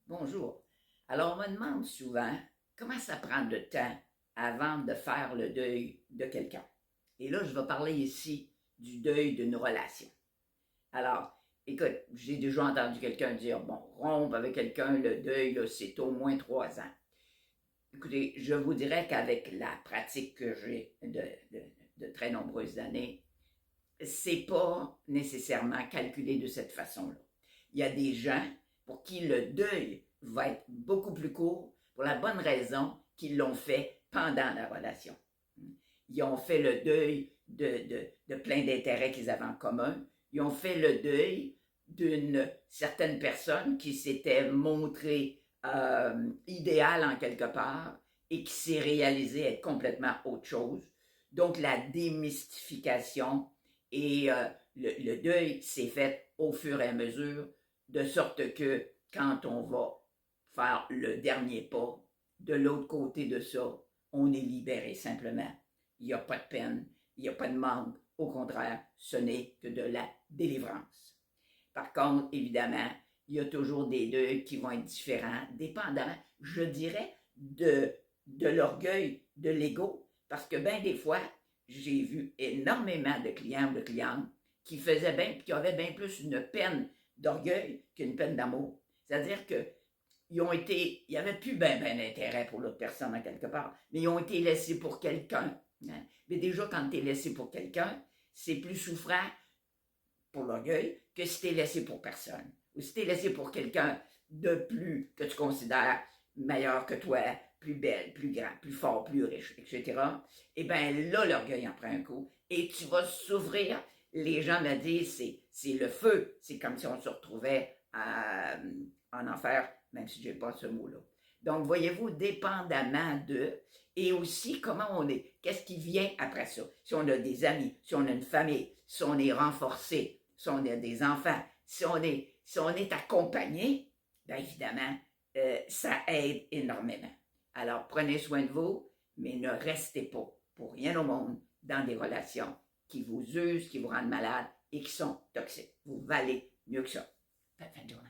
Bonjour. Alors, on me demande souvent comment ça prend de temps avant de faire le deuil de quelqu'un. Et là, je vais parler ici du deuil d'une relation. Alors, écoute, j'ai déjà entendu quelqu'un dire, bon, rompre avec quelqu'un, le deuil, là, c'est au moins 3 ans. Écoutez, je vous dirais qu'avec la pratique que j'ai de très nombreuses années, c'est pas nécessairement calculé de cette façon-là. Il y a des gens pour qui le deuil va être beaucoup plus court pour la bonne raison qu'ils l'ont fait pendant la relation. Ils ont fait le deuil de plein d'intérêts qu'ils avaient en commun. Ils ont fait le deuil d'une certaine personne qui s'était montrée idéale en quelque part et qui s'est réalisée être complètement autre chose. Donc la démystification et le deuil s'est fait au fur et à mesure, de sorte que quand on va faire le dernier pas, de l'autre côté de ça, on est libéré simplement. Il n'y a pas de peine, il n'y a pas de manque. Au contraire, ce n'est que de la délivrance. Par contre, évidemment, il y a toujours des deuils qui vont être différents, dépendamment, je dirais, de l'orgueil, de l'ego, parce que bien des fois, j'ai vu énormément de clients ou de clientes qui avaient bien plus une peine d'orgueil qu'une peine d'amour. C'est-à-dire qu'ils n'avaient plus bien d'intérêt pour l'autre personne en quelque part, mais ils ont été laissés pour quelqu'un. Hein? Mais déjà, quand tu es laissé pour quelqu'un, c'est plus souffrant pour l'orgueil que si tu es laissé pour personne. Ou si tu es laissé pour quelqu'un de plus que tu considères meilleur que toi, plus belle, plus grand, plus fort, plus riche, etc. Et bien là, l'orgueil en prend un coup et tu vas souffrir. Les gens me disent, c'est le feu. C'est comme si on se retrouvait en enfer, même si je n'ai pas ce mot-là. Donc, voyez-vous, dépendamment de, et aussi comment on est, qu'est-ce qui vient après ça. Si on a des amis, si on a une famille, si on est renforcé, si on a des enfants, si on est accompagné, bien évidemment, ça aide énormément. Alors, prenez soin de vous, mais ne restez pas, pour rien au monde, dans des relations qui vous usent, qui vous rendent malade et qui sont toxiques. Vous valez mieux que ça. Fin de journée.